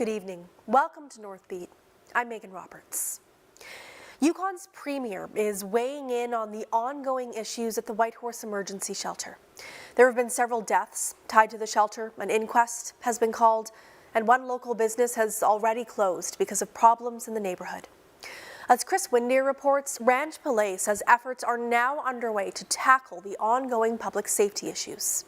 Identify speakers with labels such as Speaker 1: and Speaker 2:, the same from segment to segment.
Speaker 1: Good evening. Welcome to Northbeat. I'm Megan Roberts. Yukon's Premier is weighing in on the ongoing issues at the Whitehorse Emergency Shelter. There have been several deaths tied to the shelter. An inquest has been called, and one local business has already closed because of problems in the neighborhood. As Chris Windeyer reports, Ranj Pillay says efforts are now underway to tackle the ongoing public safety issues.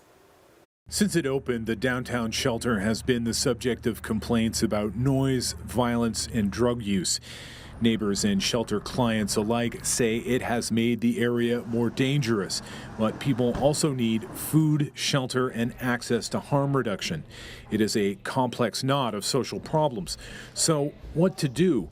Speaker 2: Since it opened, the downtown shelter has been the subject of complaints about noise, violence, and drug use. Neighbors and shelter clients alike say it has made the area more dangerous, but people also need food, shelter, and access to harm reduction. It is a complex knot of social problems. So, what to do?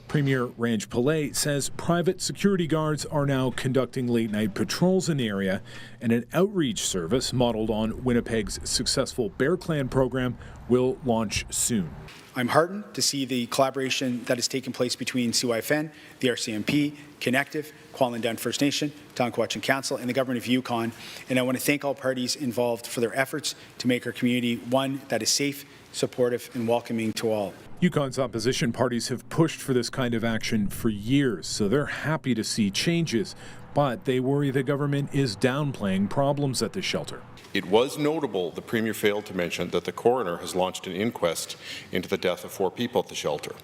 Speaker 2: Premier Ranj Pillay says private security guards are now conducting late-night patrols in the area, and an outreach service modeled on Winnipeg's successful Bear Clan program will launch soon.
Speaker 3: I'm heartened to see the collaboration that has taken place between CYFN, the RCMP, Connective, Kwalin Dun First Nation, Tonkwatchin Council, and the Government of Yukon. And I want to thank all parties involved for their efforts to make our community one that is safe, supportive, and welcoming to all.
Speaker 2: Yukon's opposition parties have pushed for this kind of action for years, so they're happy to see changes, but they worry the government is downplaying problems at the shelter.
Speaker 4: It was notable the Premier failed to mention that the coroner has launched an inquest into the death of 4 people at the shelter.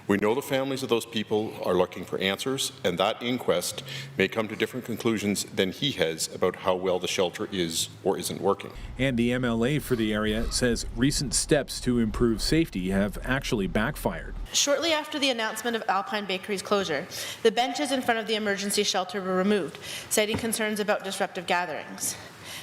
Speaker 4: We know the families of those people are looking for answers, and that inquest may come to different conclusions than he has about how well the shelter is or isn't working.
Speaker 2: And the MLA for the area says recent steps to improve safety have actually backfired.
Speaker 5: Shortly after the announcement of Alpine Bakery's closure, the benches in front of the emergency shelter were removed, citing concerns about disruptive gatherings.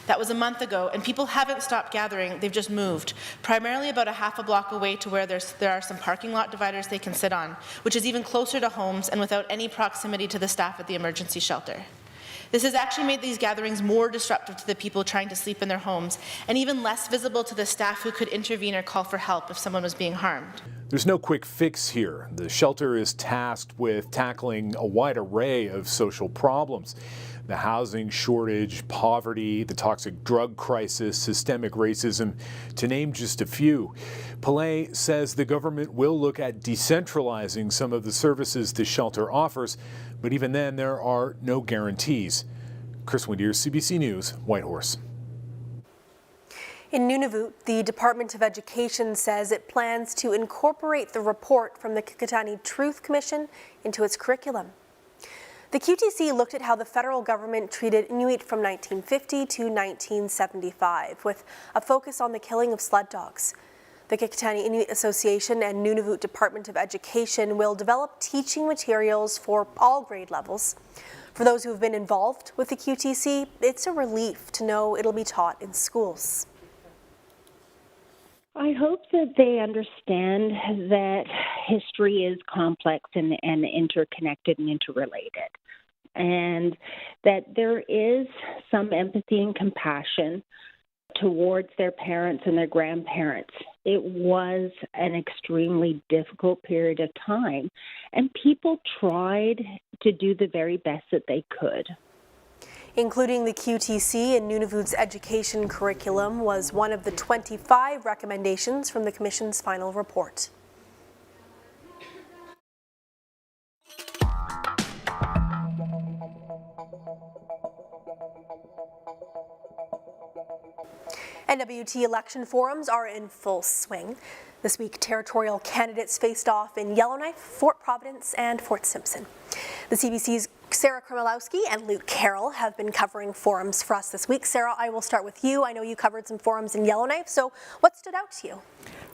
Speaker 5: That was a month ago, and people haven't stopped gathering, they've just moved, primarily about a half a block away to where there are some parking lot dividers they can sit on, which is even closer to homes and without any proximity to the staff at the emergency shelter. This has actually made these gatherings more disruptive to the people trying to sleep in their homes, and even less visible to the staff who could intervene or call for help if someone was being harmed.
Speaker 2: There's no quick fix here. The shelter is tasked with tackling a wide array of social problems. The housing shortage, poverty, the toxic drug crisis, systemic racism, to name just a few. Pillay says the government will look at decentralizing some of the services the shelter offers, but even then there are no guarantees. Chris Windeyer, CBC News, Whitehorse.
Speaker 1: In Nunavut, the Department of Education says it plans to incorporate the report from the Kekitani Truth Commission into its curriculum. The QTC looked at how the federal government treated Inuit from 1950 to 1975, with a focus on the killing of sled dogs. The Kekitani Inuit Association and Nunavut Department of Education will develop teaching materials for all grade levels. For those who have been involved with the QTC, it's a relief to know it'll be taught in schools.
Speaker 6: I hope that they understand that history is complex and interconnected and interrelated, and that there is some empathy and compassion towards their parents and their grandparents. It was an extremely difficult period of time, and people tried to do the very best that they could.
Speaker 1: Including the QTC in Nunavut's education curriculum was one of the 25 recommendations from the Commission's final report. NWT election forums are in full swing. This week, territorial candidates faced off in Yellowknife, Fort Providence, and Fort Simpson. The CBC's Sarah Kremlowski and Luke Carroll have been covering forums for us this week. Sarah, I will start with you. I know you covered some forums in Yellowknife, so what stood out to you?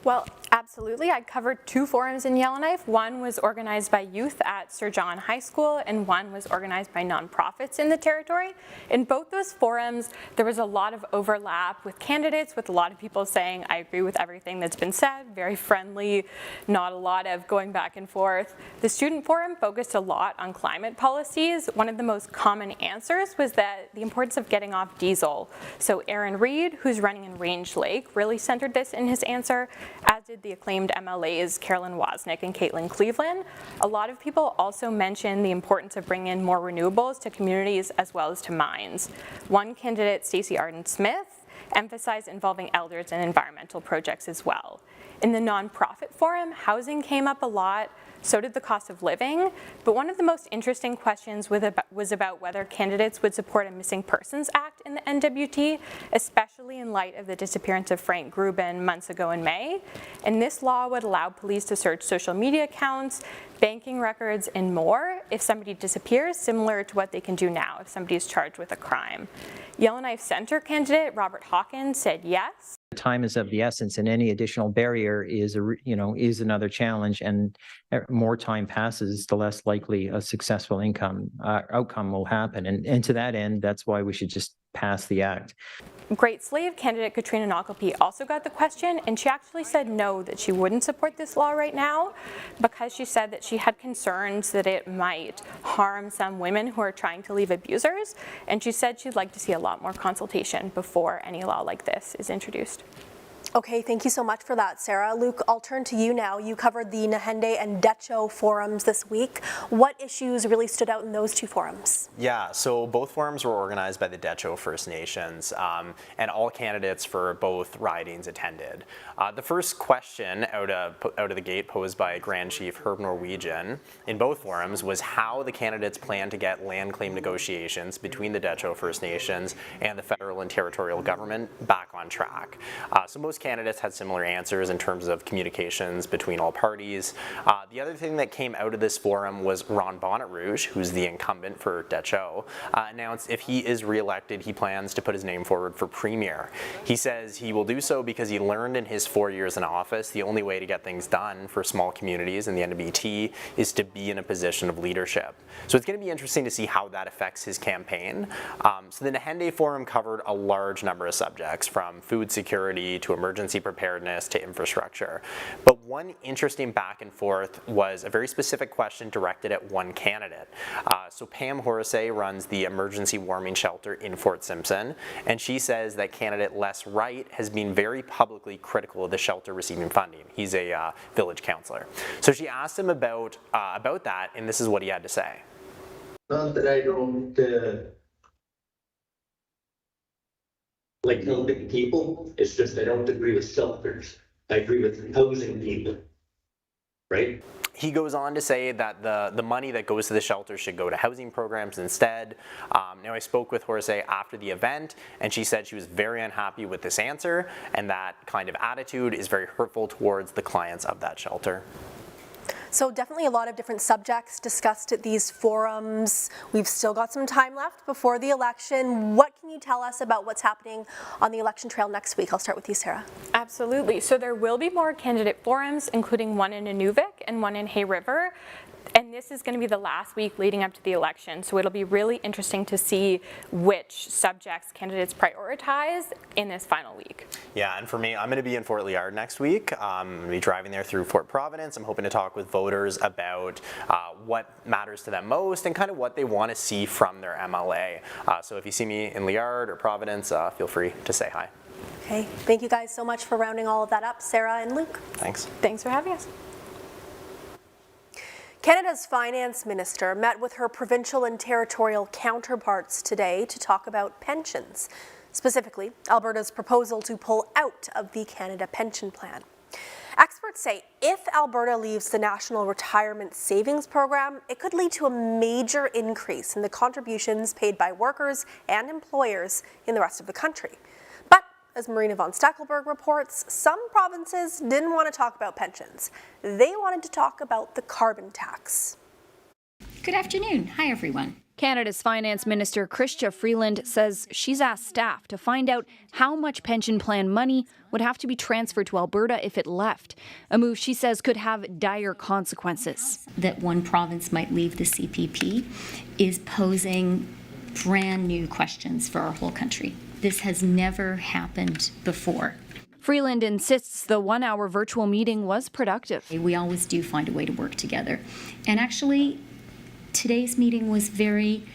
Speaker 7: Well, absolutely. I covered 2 forums in Yellowknife. One was organized by youth at Sir John High School, and one was organized by nonprofits in the territory. In both those forums, there was a lot of overlap with candidates, with a lot of people saying, I agree with everything that's been said, very friendly, not a lot of going back and forth. The student forum focused a lot on climate policies. One of the most common answers was that the importance of getting off diesel. So Aaron Reed, who's running in Range Lake, really centered this in his answer, as did the acclaimed MLAs Carolyn Wozniak and Caitlin Cleveland. A lot of people also mentioned the importance of bringing in more renewables to communities as well as to mines. One candidate, Stacey Arden Smith, emphasized involving elders in environmental projects as well. In the nonprofit forum, housing came up a lot, so did the cost of living, but one of the most interesting questions was about whether candidates would support a Missing Persons Act in the NWT, especially in light of the disappearance of Frank Grubin months ago in May. And this law would allow police to search social media accounts, banking records, and more if somebody disappears, similar to what they can do now if somebody is charged with a crime. Yellowknife Centre candidate Robert Hawkins said yes.
Speaker 8: Time is of the essence, and any additional barrier is another challenge. And more time passes, the less likely a successful outcome will happen. And to that end, that's why we should just pass the act.
Speaker 7: Great Slave candidate Katrina Nakalpi also got the question, and she actually said no, that she wouldn't support this law right now because she said that she had concerns that it might harm some women who are trying to leave abusers, and she said she'd like to see a lot more consultation before any law like this is introduced.
Speaker 1: Okay, thank you so much for that, Sarah. Luke, I'll turn to you now. You covered the Nahende and Decho forums this week. What issues really stood out in those two forums?
Speaker 9: Yeah, so both forums were organized by the Decho First Nations, and all candidates for both ridings attended. The first question out of the gate posed by Grand Chief Herb Norwegian in both forums was how the candidates plan to get land claim negotiations between the Decho First Nations and the federal and territorial government back on track. So most candidates had similar answers in terms of communications between all parties. The other thing that came out of this forum was Ron Bonnetrouge, who's the incumbent for Decho, announced if he is re-elected, he plans to put his name forward for premier. He says he will do so because he learned in his 4 years in office the only way to get things done for small communities in the NWT is to be in a position of leadership. So it's going to be interesting to see how that affects his campaign. So the Nahende Forum covered a large number of subjects, from food security to emergency preparedness to infrastructure. But one interesting back and forth was a very specific question directed at one candidate. So Pam Horsey runs the emergency warming shelter in Fort Simpson, and she says that candidate Les Wright has been very publicly critical of the shelter receiving funding. He's a village councillor. So she asked him about that, and this is what he had to say.
Speaker 10: Not that I don't like helping people, it's just I don't agree with shelters. I agree with housing people, right?
Speaker 9: He goes on to say that the money that goes to the shelter should go to housing programs instead. Now, I spoke with Horsey after the event, and she said she was very unhappy with this answer, and that kind of attitude is very hurtful towards the clients of that shelter.
Speaker 1: So definitely a lot of different subjects discussed at these forums. We've still got some time left before the election. What can you tell us about what's happening on the election trail next week? I'll start with you, Sarah.
Speaker 7: Absolutely. So there will be more candidate forums, including one in Inuvik and one in Hay River. And this is going to be the last week leading up to the election, so it'll be really interesting to see which subjects candidates prioritize in this final week.
Speaker 9: Yeah, and for me, I'm going to be in Fort Liard next week. I'm going to be driving there through Fort Providence. I'm hoping to talk with voters about what matters to them most and kind of what they want to see from their MLA. So if you see me in Liard or Providence, feel free to say hi.
Speaker 1: Okay, thank you guys so much for rounding all of that up, Sarah and Luke.
Speaker 9: Thanks.
Speaker 7: Thanks for having us.
Speaker 1: Canada's finance minister met with her provincial and territorial counterparts today to talk about pensions, specifically Alberta's proposal to pull out of the Canada Pension Plan. Experts say if Alberta leaves the National Retirement Savings Program, it could lead to a major increase in the contributions paid by workers and employers in the rest of the country. But as Marina von Stackelberg reports, some provinces didn't want to talk about pensions. They wanted to talk about the carbon tax.
Speaker 11: Good afternoon. Hi, everyone.
Speaker 12: Canada's Finance Minister Chrystia Freeland says she's asked staff to find out how much pension plan money would have to be transferred to Alberta if it left, a move she says could have dire consequences.
Speaker 11: That one province might leave the CPP is posing brand new questions for our whole country. This has never happened before.
Speaker 12: Freeland insists the one-hour virtual meeting was productive.
Speaker 11: We always do find a way to work together. And actually, today's meeting was very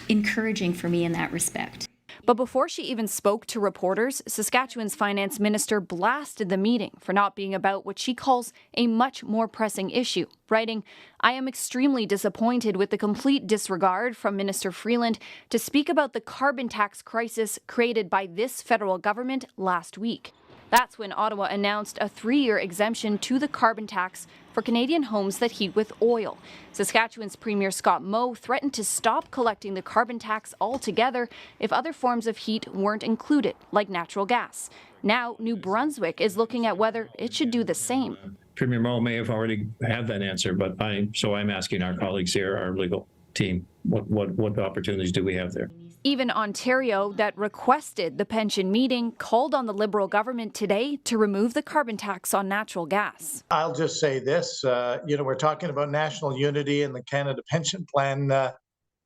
Speaker 11: encouraging for me in that respect.
Speaker 12: But before she even spoke to reporters, Saskatchewan's finance minister blasted the meeting for not being about what she calls a much more pressing issue, writing, "I am extremely disappointed with the complete disregard from Minister Freeland to speak about the carbon tax crisis created by this federal government last week." That's when Ottawa announced a 3-year exemption to the carbon tax for Canadian homes that heat with oil. Saskatchewan's Premier Scott Moe threatened to stop collecting the carbon tax altogether if other forms of heat weren't included, like natural gas. Now, New Brunswick is looking at whether it should do the same.
Speaker 13: Premier Moe may have already had that answer, but I'm asking our colleagues here, our legal team, what opportunities do we have there?
Speaker 12: Even Ontario, that requested the pension meeting, called on the Liberal government today to remove the carbon tax on natural gas.
Speaker 14: I'll just say this, we're talking about national unity and the Canada Pension Plan.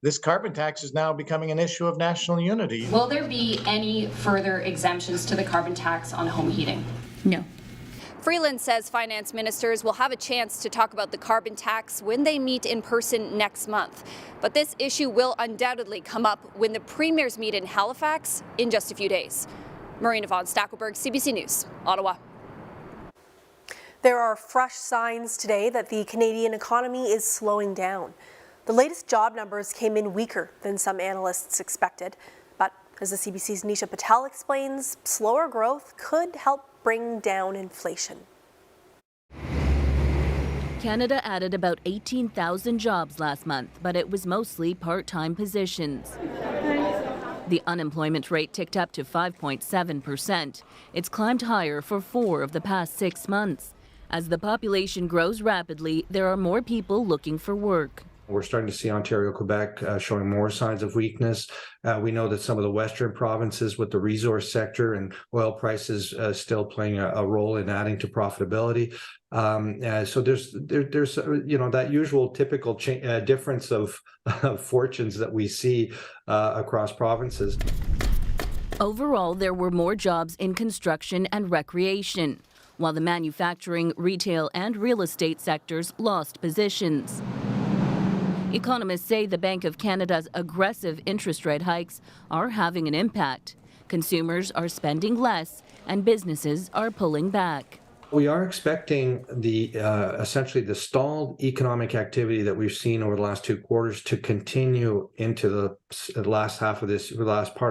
Speaker 14: This carbon tax is now becoming an issue of national unity.
Speaker 12: Will there be any further exemptions to the carbon tax on home heating?
Speaker 11: No.
Speaker 12: Freeland says finance ministers will have a chance to talk about the carbon tax when they meet in person next month. But this issue will undoubtedly come up when the premiers meet in Halifax in just a few days. Marina von Stackelberg, CBC News, Ottawa.
Speaker 1: There are fresh signs today that the Canadian economy is slowing down. The latest job numbers came in weaker than some analysts expected. But as the CBC's Nisha Patel explains, slower growth could help bring down inflation.
Speaker 15: Canada added about 18,000 jobs last month, but it was mostly part-time positions. The unemployment rate ticked up to 5.7%. It's climbed higher for 4 of the past 6 months. As the population grows rapidly, there are more people looking for work.
Speaker 16: We're starting to see Ontario, Quebec showing more signs of weakness. We know that some of the western provinces with the resource sector and oil prices still playing a role in adding to profitability. So there's that usual typical difference of fortunes that we see across provinces.
Speaker 15: Overall, there were more jobs in construction and recreation, while the manufacturing, retail, and real estate sectors lost positions. Economists say the Bank of Canada's aggressive interest rate hikes are having an impact. Consumers are spending less and businesses are pulling back.
Speaker 16: We are expecting the essentially the stalled economic activity that we've seen over the last 2 quarters to continue into the last part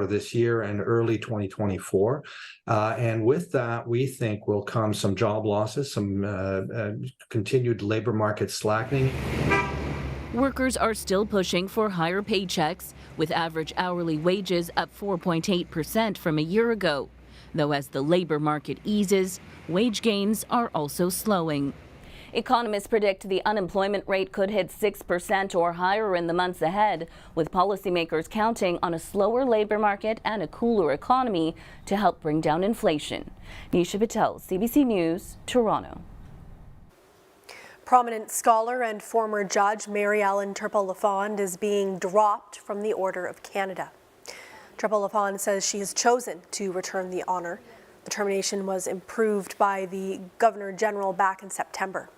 Speaker 16: of this year and early 2024. And with that, we think will come some job losses, some continued labor market slackening.
Speaker 15: Workers are still pushing for higher paychecks, with average hourly wages up 4.8% from a year ago. Though as the labor market eases, wage gains are also slowing. Economists predict the unemployment rate could hit 6% or higher in the months ahead, with policymakers counting on a slower labor market and a cooler economy to help bring down inflation. Nisha Patel, CBC News, Toronto.
Speaker 1: Prominent scholar and former judge Mary Ellen Turpel-Lafond is being dropped from the Order of Canada. Turpel-Lafond says she has chosen to return the honour. The termination was approved by the Governor-General back in September.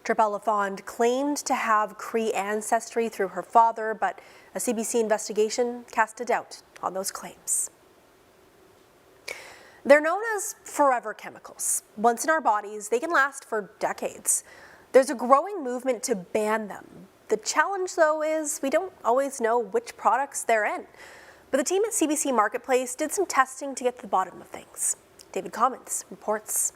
Speaker 1: Turpel-Lafond claimed to have Cree ancestry through her father, but a CBC investigation cast a doubt on those claims. They're known as forever chemicals. Once in our bodies, they can last for decades. There's a growing movement to ban them. The challenge, though, is we don't always know which products they're in. But the team at CBC Marketplace did some testing to get to the bottom of things. David Commons reports.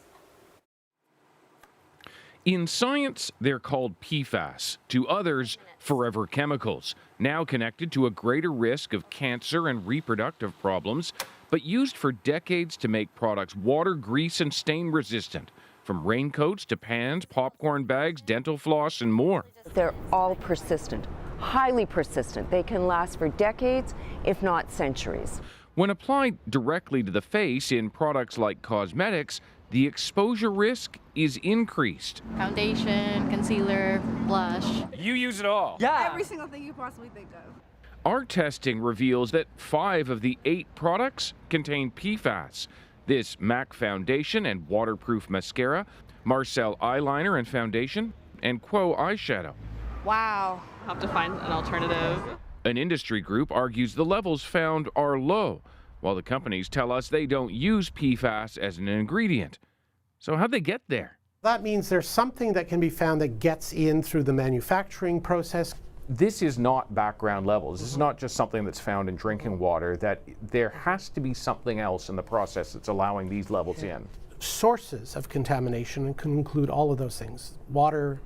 Speaker 17: In science, they're called PFAS. To others, forever chemicals, now connected to a greater risk of cancer and reproductive problems, but used for decades to make products water, grease, and stain resistant. From raincoats to pans, popcorn bags, dental floss, and more.
Speaker 18: They're all persistent, highly persistent. They can last for decades, if not centuries.
Speaker 17: When applied directly to the face in products like cosmetics, the exposure risk is increased.
Speaker 5: Foundation, concealer, blush.
Speaker 17: You use it all.
Speaker 5: Yeah.
Speaker 19: Every single thing you possibly think of.
Speaker 17: Our testing reveals that 5 of the 8 products contain PFAS. This MAC foundation and waterproof mascara, Marcel eyeliner and foundation, and Quo eyeshadow.
Speaker 19: Wow. I'll have to find an alternative.
Speaker 17: An industry group argues the levels found are low, while the companies tell us they don't use PFAS as an ingredient. So how'd they get there?
Speaker 20: That means there's something that can be found that gets in through the manufacturing process.
Speaker 21: This is not background levels. This is not just something that's found in drinking water, that there has to be something else in the process that's allowing these levels in.
Speaker 20: Sources of contamination can include all of those things: water,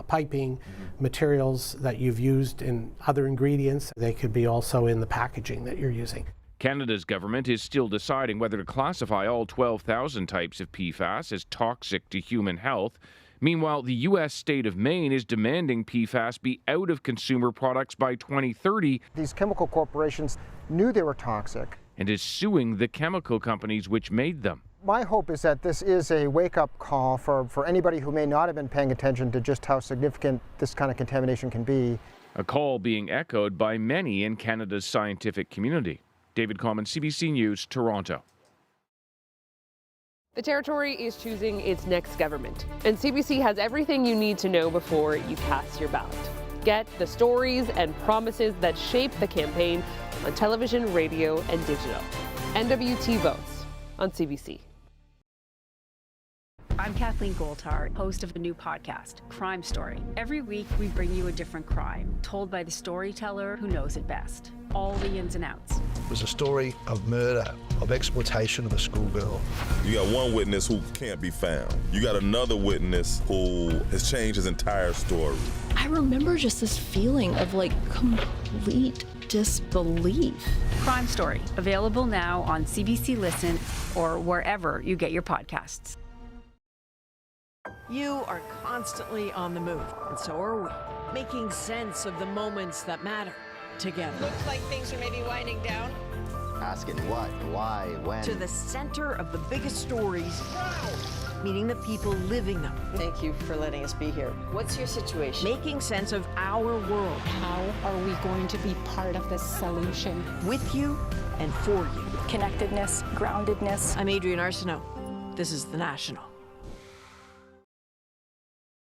Speaker 20: piping, materials that you've used in other ingredients. They could be also in the packaging that you're using.
Speaker 17: Canada's government is still deciding whether to classify all 12,000 types of PFAS as toxic to human health. Meanwhile, the U.S. state of Maine is demanding PFAS be out of consumer products by 2030.
Speaker 22: These chemical corporations knew they were toxic
Speaker 17: and is suing the chemical companies which made them.
Speaker 22: My hope is that this is a wake-up call for anybody who may not have been paying attention to just how significant this kind of contamination can be.
Speaker 17: A call being echoed by many in Canada's scientific community. David Common, CBC News, Toronto.
Speaker 23: The Territory is choosing its next government, and CBC has everything you need to know before you cast your ballot. Get the stories and promises that shape the campaign on television, radio, and digital. NWT votes on CBC.
Speaker 24: I'm Kathleen Goldhar, host of a new podcast, Crime Story. Every week, we bring you a different crime, told by the storyteller who knows it best. All the ins and outs.
Speaker 25: It was a story of murder, of exploitation of a schoolgirl.
Speaker 26: You got one witness who can't be found. You got another witness who has changed his entire story.
Speaker 27: I remember just this feeling of complete disbelief.
Speaker 24: Crime Story, available now on CBC Listen or wherever you get your podcasts.
Speaker 28: You are constantly on the move, and so are we, making sense of the moments that matter together.
Speaker 29: Looks like things are maybe winding down.
Speaker 30: Asking what, why, when.
Speaker 28: To the center of the biggest stories, meeting the people living them.
Speaker 29: Thank you for letting us be here. What's your situation?
Speaker 28: Making sense of our world.
Speaker 31: How are we going to be part of this solution?
Speaker 28: With you and for you.
Speaker 31: Connectedness, groundedness.
Speaker 28: I'm Adrienne Arsenault. This is The National.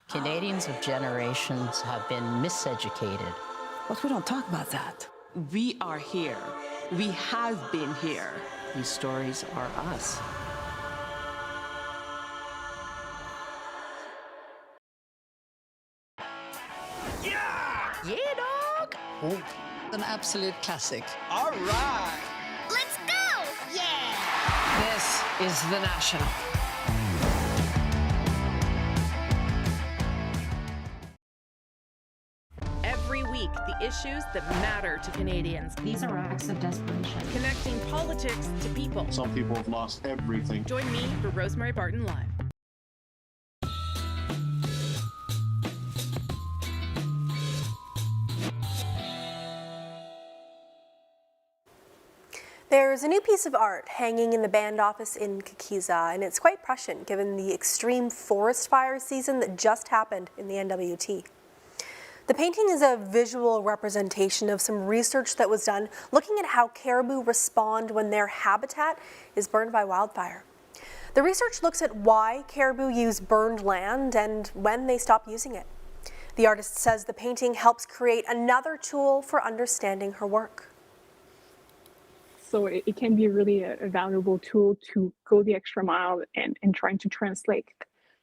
Speaker 32: Canadians of generations have been miseducated.
Speaker 28: But we don't talk about that. We are here. We have been here.
Speaker 32: These stories are us.
Speaker 28: Yeah, dog!
Speaker 32: Oh, an absolute classic.
Speaker 29: All right. Let's go! Yeah!
Speaker 28: This is The National.
Speaker 33: Every week, the issues that matter to Canadians.
Speaker 31: These are acts of desperation.
Speaker 33: Connecting politics to people.
Speaker 34: Some people have lost everything.
Speaker 33: Join me for Rosemary Barton Live.
Speaker 1: There's a new piece of art hanging in the band office in Kikiza, and it's quite prescient given the extreme forest fire season that just happened in the NWT. The painting is a visual representation of some research that was done looking at how caribou respond when their habitat is burned by wildfire. The research looks at why caribou use burned land and when they stop using it. The artist says the painting helps create another tool for understanding her work.
Speaker 35: So it can be really a valuable tool to go the extra mile and trying to translate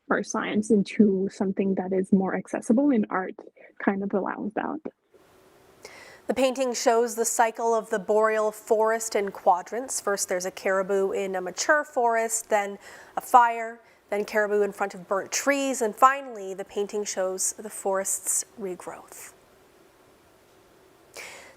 Speaker 35: our science into something that is more accessible, and art kind of allows that.
Speaker 1: The painting shows the cycle of the boreal forest in quadrants. First, there's a caribou in a mature forest, then a fire, then caribou in front of burnt trees, and finally, the painting shows the forest's regrowth.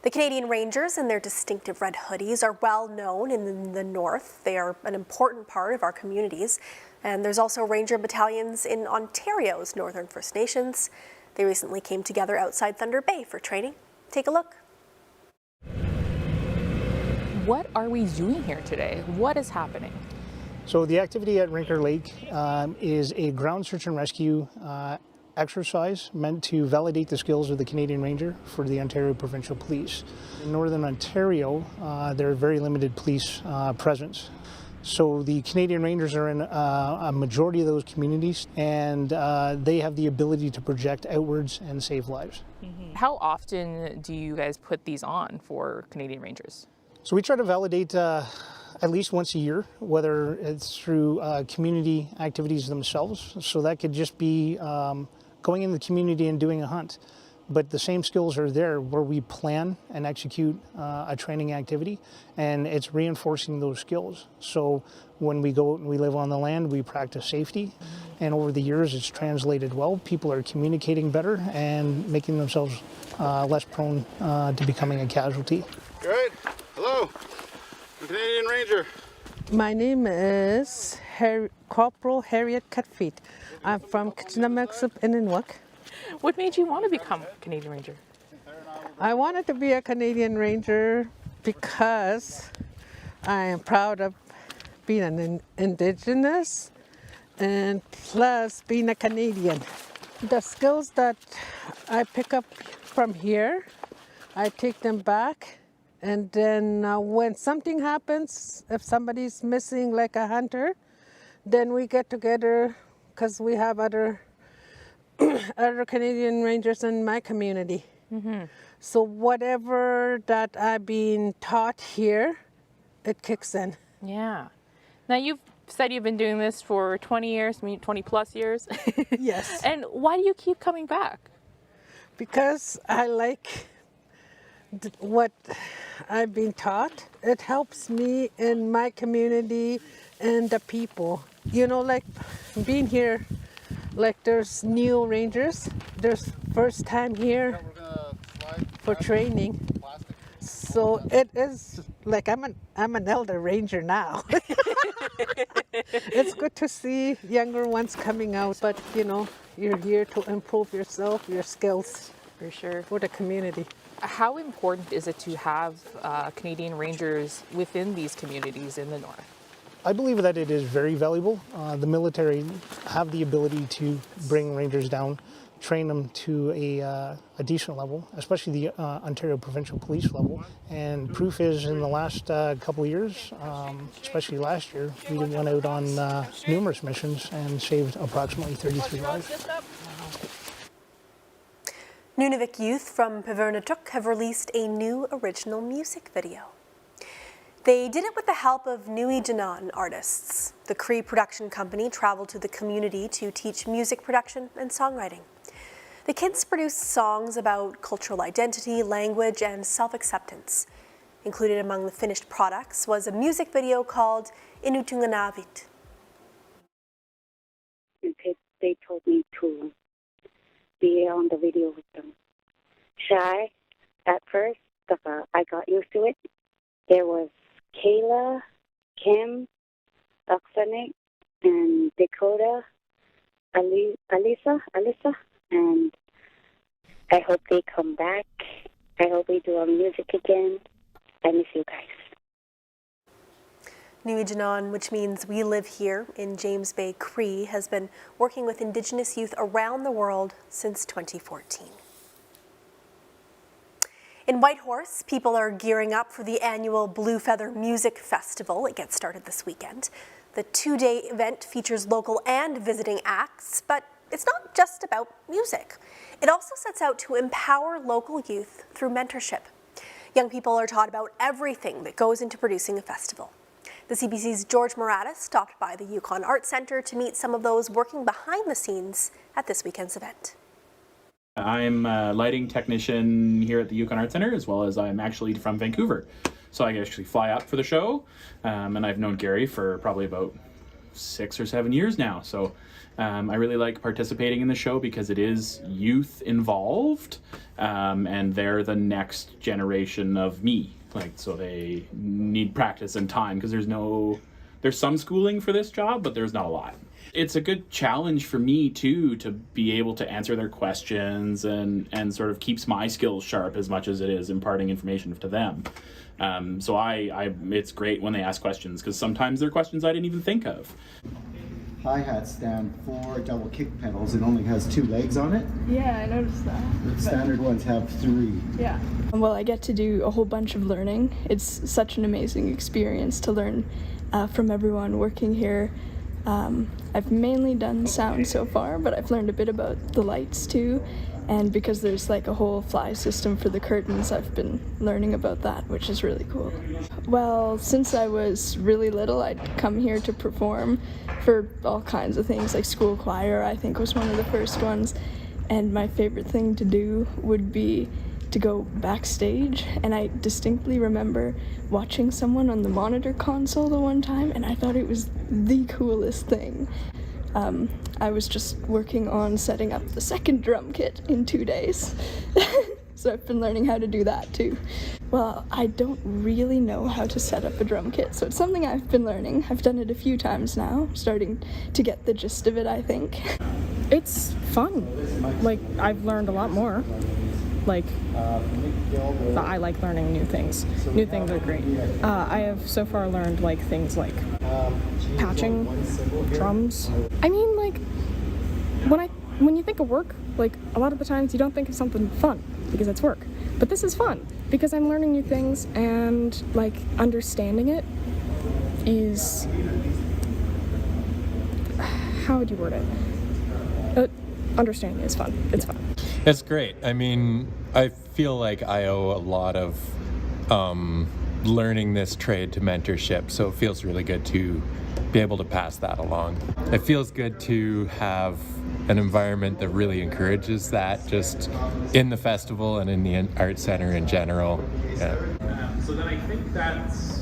Speaker 1: The Canadian Rangers and their distinctive red hoodies are well known in the north. They are an important part of our communities. And there's also Ranger battalions in Ontario's Northern First Nations. They recently came together outside Thunder Bay for training. Take a look.
Speaker 36: What are we doing here today? What is happening?
Speaker 37: So the activity at Rinker Lake is a ground search and rescue exercise meant to validate the skills of the Canadian Ranger for the Ontario Provincial Police. In Northern Ontario, there are very limited police presence. So the Canadian Rangers are in a majority of those communities, and they have the ability to project outwards and save lives.
Speaker 36: How often do you guys put these on for Canadian Rangers?
Speaker 37: So we try to validate at least once a year, whether it's through community activities themselves. So that could just be going in the community and doing a hunt. But the same skills are there where we plan and execute a training activity, and it's reinforcing those skills. So when we go out and we live on the land, we practice safety, and over the years it's translated well. People are communicating better and making themselves less prone to becoming a casualty.
Speaker 2: Good. Hello, I'm Canadian Ranger.
Speaker 3: My name is Corporal Harriet Cutfeet. I'm from Kitchener-Mexip, Inninwook.
Speaker 36: What made you want to become a Canadian Ranger?
Speaker 3: I wanted to be a Canadian Ranger because I am proud of being an Indigenous and plus being a Canadian. The skills that I pick up from here, I take them back, and then when something happens, if somebody's missing like a hunter, then we get together because we have other Canadian Rangers in my community. So whatever that I've been taught here, it kicks in.
Speaker 36: Yeah. Now you've said you've been doing this for 20 years, 20 plus years.
Speaker 3: Yes.
Speaker 36: And why do you keep coming back?
Speaker 3: Because I like what I've been taught. It helps me in my community and the people. You know, like being here, like there's new rangers, there's first time here for training. So it is like I'm an elder ranger now. It's good to see younger ones coming out, but you know, you're here to improve yourself, your skills.
Speaker 36: For sure.
Speaker 3: For the community.
Speaker 36: How important is it to have Canadian Rangers within these communities in the north?
Speaker 37: I believe that it is very valuable. The military have the ability to bring Rangers down, train them to a decent level, especially the Ontario Provincial Police level. And proof is in the last couple of years, especially last year, we went out on numerous missions and saved approximately 33 lives.
Speaker 1: Nunavik youth from Pivernatuk have released a new original music video. They did it with the help of Nui Janan artists. The Cree production company traveled to the community to teach music production and songwriting. The kids produced songs about cultural identity, language, and self-acceptance. Included among the finished products was a music video called Inutunganavit.
Speaker 4: They told me to be on the video with them. Shy at first, but I got used to it. There was Kayla, Kim, Oksana, and Dakota, Alyssa, and I hope they come back. I hope we do our music again. I miss you guys.
Speaker 1: Nui Janan, which means we live here in James Bay Cree, has been working with Indigenous youth around the world since 2014. In Whitehorse, people are gearing up for the annual Blue Feather Music Festival. It gets started this weekend. The two-day event features local and visiting acts, but it's not just about music. It also sets out to empower local youth through mentorship. Young people are taught about everything that goes into producing a festival. The CBC's George Moratis stopped by the Yukon Arts Centre to meet some of those working behind the scenes at this weekend's event.
Speaker 5: I'm a lighting technician here at the Yukon Arts Centre, as well as I'm actually from Vancouver. So I actually fly up for the show, and I've known Gary for probably about 6 or 7 years now. So I really like participating in the show because it is youth involved, and they're the next generation of me. So they need practice and time because there's some schooling for this job, but there's not a lot. It's a good challenge for me too to be able to answer their questions and sort of keeps my skills sharp as much as it is imparting information to them. So it's great when they ask questions because sometimes they're questions I didn't even think of.
Speaker 6: Hi-hats stand for double kick pedals. It only has 2 legs on it.
Speaker 7: Yeah, I noticed that.
Speaker 6: The standard ones have 3.
Speaker 7: Yeah. Well, I get to do a whole bunch of learning. It's such an amazing experience to learn from everyone working here. I've mainly done sound so far, but I've learned a bit about the lights too, And because there's like a whole fly system for the curtains, I've been learning about that, which is really cool. Well, since I was really little, I'd come here to perform for all kinds of things, like school choir, I think was one of the first ones. And my favorite thing to do would be to go backstage, and I distinctly remember watching someone on the monitor console the one time, and I thought it was the coolest thing. I was just working on setting up the second drum kit in 2 days. So I've been learning how to do that too. Well, I don't really know how to set up a drum kit, so it's something I've been learning. I've done it a few times now, starting to get the gist of it, I think.
Speaker 8: It's fun. Like, I've learned a lot more. Like, I like learning new things. New things are great. I have so far learned like things like patching, drums. I mean, like, when you think of work, like, a lot of the times you don't think of something fun because it's work. But this is fun because I'm learning new things, and like understanding it is, how would you word it? Understanding it is fun. It's fun.
Speaker 9: It's great. I mean, I feel like I owe a lot of learning this trade to mentorship, so it feels really good to be able to pass that along. It feels good to have an environment that really encourages that, just in the festival and in the art center in general. Yeah.
Speaker 5: So then I think that's...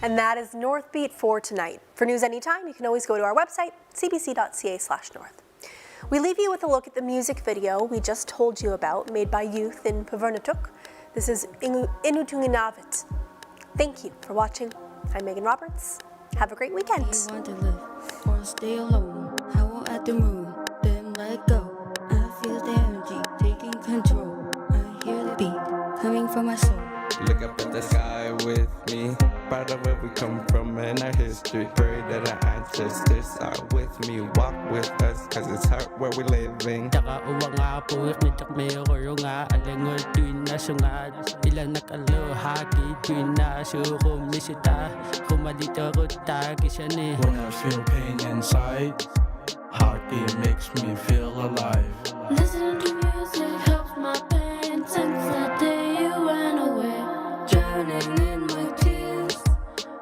Speaker 1: And that is Northbeat for tonight. For news anytime, you can always go to our website, cbc.ca/north. We leave you with a look at the music video we just told you about, made by youth in Pavernatuk. This is Inutunginavit. Thank you for watching. I'm Megan Roberts. Have a great weekend.
Speaker 10: You want to live or stay alone? Howl at the moon, then let go. I feel the energy taking control. I hear the beat coming from my soul.
Speaker 11: Look up at the sky with me, proud of where we come from and our history. Pray that our ancestors are with me, walk with us, cause it's hurt where we're living.
Speaker 12: When I feel pain inside, heartbeat makes me feel alive.
Speaker 10: Listening to music helps my pain since the day you went away. Drowning in my tears,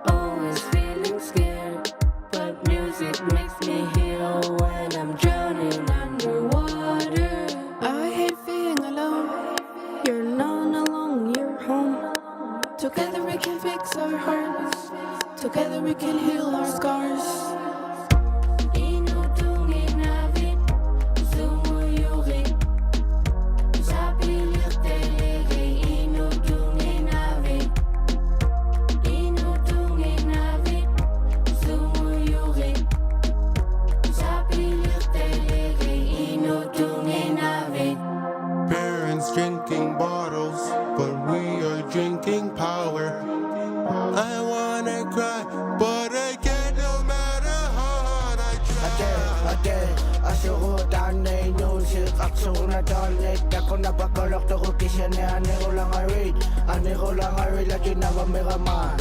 Speaker 10: always feeling scared. But music makes me heal when I'm drowning underwater. I hate being alone. You're not alone, you're home. Together we can fix our hearts. Together we can heal our scars.
Speaker 11: Parents drinking bottles, but we are drinking power. I wanna cry, but I can't no matter how hard I try.
Speaker 13: I dare, I
Speaker 12: So una toilet, ako na pagkalok to ko kisya ni ane ko lang I read. Ane ko lang I read, lagi na ba mega man.